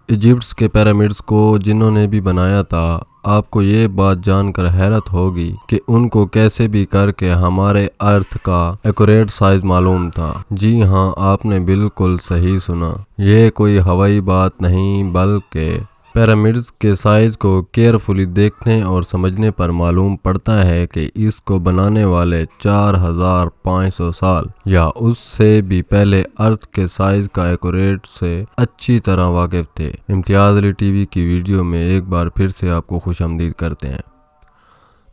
Egypt के pyramids को जिन्होंने भी बनाया था, आपको ये बात जानकर हैरत होगी कि उनको कैसे भी करके हमारे अर्थ का एक्यूरेट साइज मालूम था। जी हाँ, आपने बिल्कुल सही सुना। ये कोई हवाई बात नहीं, बल्कि पिरामिड्स के साइज को केयरफुली देखने और समझने पर मालूम पड़ता है कि इसको बनाने वाले 4500 साल या उससे भी पहले अर्थ के साइज का एक्यूरेट से अच्छी तरह वाकिफ थे। इम्तियाज अली टीवी की वीडियो में एक बार फिर से आपको खुशामदीद करते हैं।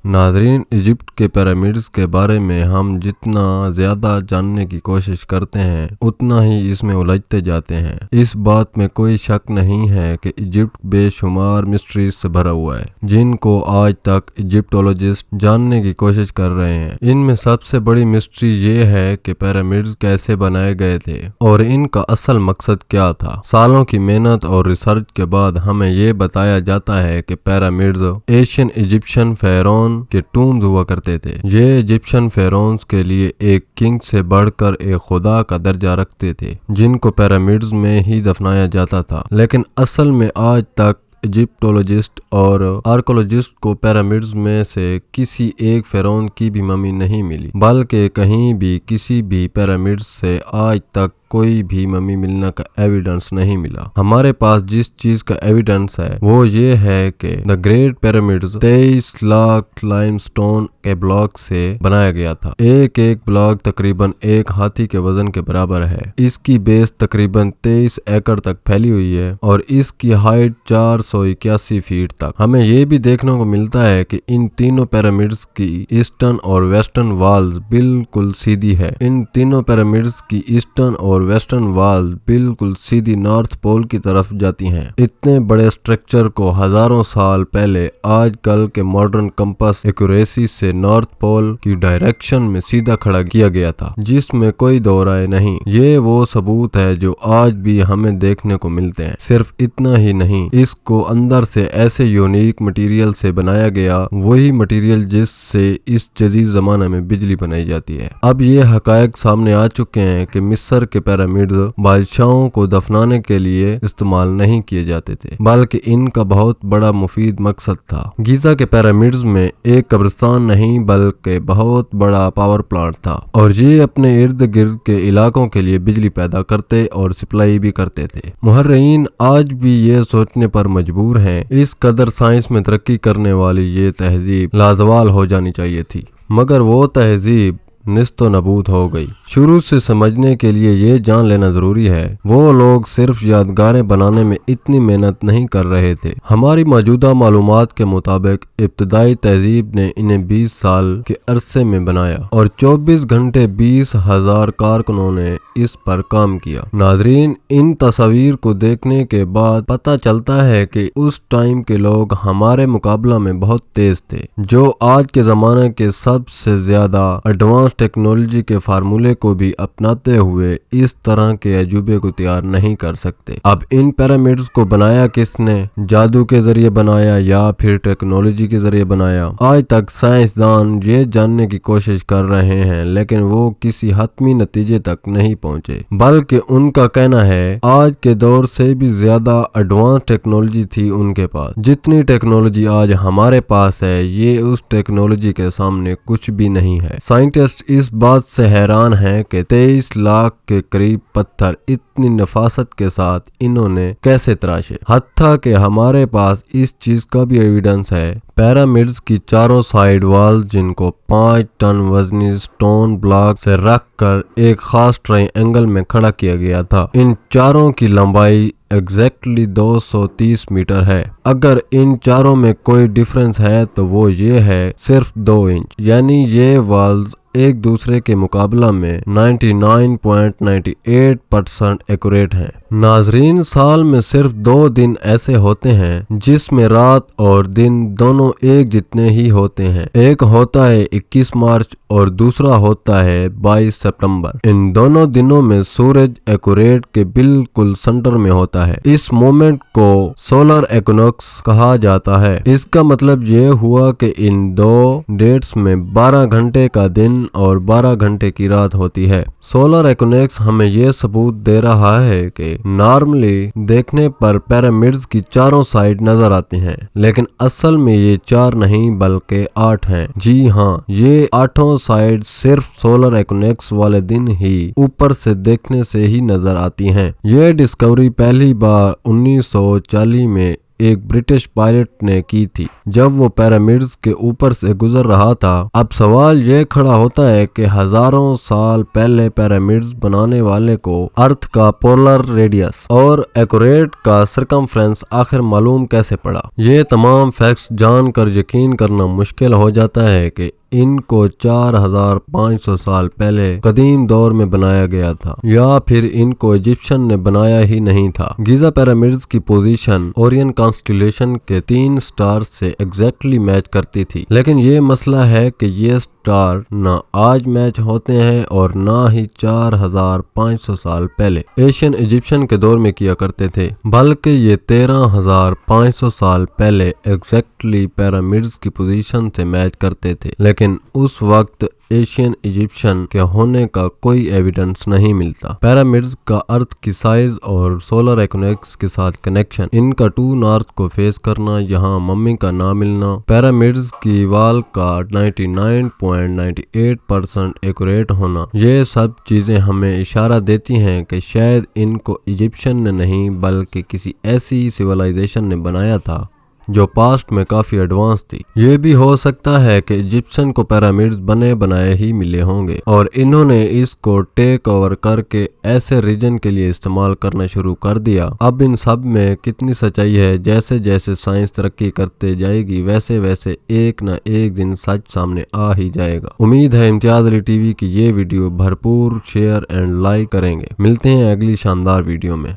नाजरीन, इजिप्ट के पिरामिड्स के बारे में हम जितना ज़्यादा जानने की कोशिश करते हैं उतना ही इसमें उलझते जाते हैं। इस बात में कोई शक नहीं है कि इजिप्ट बेशुमार मिस्ट्रीज से भरा हुआ है, जिनको आज तक इजिप्टोलॉजिस्ट जानने की कोशिश कर रहे हैं। इनमें सबसे बड़ी मिस्ट्री ये है कि पिरामिड्स कैसे बनाए गए थे और इनका असल मकसद क्या था। सालों की मेहनत और रिसर्च के बाद हमें ये बताया जाता है कि पिरामिड्स एशियन इजिप्शियन फेरोन के टूम्स हुआ करते थे। ये इजिप्शियन फेरोन्स के लिए एक किंग से बढ़कर एक खुदा का दर्जा रखते थे, जिनको पिरामिड्स में ही दफनाया जाता था। लेकिन असल में आज तक इजिप्टोलॉजिस्ट और आर्कोलॉजिस्ट को पिरामिड्स में से किसी एक फेरोन की भी मम्मी नहीं मिली, बल्कि कहीं भी किसी भी पिरामिड्स से आज तक कोई भी मम्मी मिलने का एविडेंस नहीं मिला। हमारे पास जिस चीज का एविडेंस है वो ये है कि the great pyramids 23 lakh limestone के ब्लॉक से बनाया गया था। एक एक ब्लॉक तकरीबन एक हाथी के वजन के बराबर है। इसकी बेस तकरीबन 23 एकड़ तक फैली हुई है और इसकी हाइट 481 फीट तक। हमें ये भी देखने को मिलता है कि इन तीनों पिरामिड्स की ईस्टर्न और वेस्टर्न वॉल्स बिल्कुल सीधी है। इन तीनों पिरामिड्स की ईस्टर्न और वेस्टर्न वॉल बिल्कुल सीधी नॉर्थ पोल की तरफ जाती हैं। इतने बड़े स्ट्रक्चर को हजारों साल पहले आजकल के मॉडर्न कंपास एक्यूरेसी से नॉर्थ पोल की डायरेक्शन में सीधा खड़ा किया गया था, जिसमें कोई दो राय नहीं। ये वो सबूत है जो आज भी हमें देखने को मिलते हैं। सिर्फ इतना ही नहीं, इसको अंदर से ऐसे यूनिक मटेरियल से बनाया गया, वही मटेरियल जिससे इस जदीद जमाने में बिजली बनाई जाती है। अब ये हकायक सामने आ चुके हैं कि मिस्र के पिरामिड्स बादशाहों को दफनाने के लिए इस्तेमाल नहीं किए जाते थे, बल्कि इनका बहुत बड़ा मुफीद मकसद था। गीजा के पिरामिड्स में एक कब्रिस्तान नहीं बल्कि बहुत बड़ा पावर प्लांट था और ये अपने इर्द गिर्द के इलाकों के लिए बिजली पैदा करते और सप्लाई भी करते थे। मुहर्रिरीन आज भी ये सोचने पर मजबूर हैं, इस कदर साइंस में तरक्की करने वाली ये तहजीब लाजवाल हो जानी चाहिए थी, मगर वो तहजीब निस्तो नबूद हो गई। शुरू से समझने के लिए ये जान लेना जरूरी है, वो लोग सिर्फ यादगारें बनाने में इतनी मेहनत नहीं कर रहे थे। हमारी मौजूदा मालूमात के मुताबिक इब्तदाई तहजीब ने इन्हें 20 साल के अरसे में बनाया और 24 घंटे 20,000 कारकुनों ने इस पर काम किया। नाजरीन, इन तस्वीर को देखने के बाद पता चलता है कि उस टाइम के लोग हमारे मुकाबला में बहुत तेज थे, जो आज के जमाने के सबसे ज्यादा एडवांस टेक्नोलॉजी के फार्मूले को भी अपनाते हुए इस तरह के अजूबे को तैयार नहीं कर सकते। अब इन पिरामिड्स को बनाया किसने? जादू के जरिए बनाया या फिर टेक्नोलॉजी के जरिए बनाया? आज तक साइंसदान ये जानने की कोशिश कर रहे हैं, लेकिन वो किसी हतमी नतीजे तक नहीं पहुंचे। बल्कि उनका कहना है आज के दौर से भी ज्यादा एडवांस टेक्नोलॉजी थी उनके पास। जितनी टेक्नोलॉजी आज हमारे पास है, ये उस टेक्नोलॉजी के सामने कुछ भी नहीं है। साइंटिस्ट इस बात से हैरान है कि 23 लाख के करीब पत्थर इतनी नफासत के साथ इन्होंने कैसे तराशे। हत्ता कि हमारे पास इस चीज का भी एविडेंस है। पिरामिड्स की चारों साइड वॉल, जिनको 5 टन वजनी स्टोन ब्लॉक से रख कर एक खास ट्रायंगल में खड़ा किया गया था। इन चारों की लंबाई एग्जैक्टली 230 मीटर है। अगर इन चारों में कोई डिफरेंस है तो वो ये है सिर्फ 2 इंच। यानी ये वॉल्स एक दूसरे के मुकाबला में 99.98% एक्यूरेट हैं। नाजरीन, साल में सिर्फ 2 दिन ऐसे होते हैं जिसमें रात और दिन दोनों एक जितने ही होते हैं। एक होता है 21 मार्च और दूसरा होता है 22 सितंबर। इन दोनों दिनों में सूरज एक्यूरेट के बिल्कुल सेंटर में होता है। इस मोमेंट को सोलर इक्विनॉक्स कहा जाता है। इसका मतलब ये हुआ कि इन 2 डेट्स में 12 घंटे का दिन दिन और 12 घंटे की रात होती है। सोलर इक्विनॉक्स हमें यह सबूत दे रहा है कि नॉर्मली देखने पर पिरामिड्स की चारों साइड नजर आती हैं, लेकिन असल में ये 4 नहीं बल्कि 8 हैं। जी हाँ, ये 8 साइड सिर्फ सोलर इक्विनॉक्स वाले दिन ही ऊपर से देखने से ही नजर आती हैं। ये डिस्कवरी पहली बार 1940 में एक ब्रिटिश पायलट ने की थी, जब वो पिरामिड्स के ऊपर से गुजर रहा था। अब सवाल ये खड़ा होता है कि हजारों साल पहले पिरामिड्स बनाने वाले को अर्थ का पोलर रेडियस और एक्यूरेट का सरकमफ्रेंस आखिर मालूम कैसे पड़ा। ये तमाम फैक्ट्स जानकर यकीन करना मुश्किल हो जाता है कि इनको 4500 साल पहले कदीम दौर में बनाया गया था, या फिर इनको इजिप्शियन ने बनाया ही नहीं था। गीजा पिरामिड्स की पोजीशन ओरियन कॉन्स्टेलेशन के 3 स्टार से एग्जैक्टली मैच करती थी, लेकिन ये मसला है कि ये स्टार ना आज मैच होते हैं और ना ही 4500 साल पहले एशियन इजिप्शियन के दौर में किया करते थे, बल्कि ये 13500 साल पहले एग्जैक्टली पिरामिड्स की पोजीशन से मैच करते थे। लेकिन उस वक्त एशियन इजिप्शियन के होने का कोई एविडेंस नहीं मिलता। पिरामिड्स का अर्थ की साइज और सोलर इक्विनॉक्स के साथ कनेक्शन, इनका टू नॉर्थ को फेस करना, यहाँ मम्मी का ना मिलना, पिरामिड्स की वाल का 99.98% एक्यूरेट होना, ये सब चीजें हमें इशारा देती हैं कि शायद इनको इजिप्शियन ने नहीं बल्कि किसी ऐसी सिविलाइजेशन ने बनाया था जो पास्ट में काफी एडवांस थी। ये भी हो सकता है कि इजिप्शियन को पिरामिड्स बने बनाए ही मिले होंगे और इन्होंने इसको टेक ओवर करके ऐसे रीजन के लिए इस्तेमाल करना शुरू कर दिया। अब इन सब में कितनी सच्चाई है, जैसे जैसे साइंस तरक्की करते जाएगी वैसे वैसे एक न एक दिन सच सामने आ ही जाएगा। उम्मीद है इम्तियाज अली टीवी की ये वीडियो भरपूर शेयर एंड लाइक करेंगे। मिलते हैं अगली शानदार वीडियो में।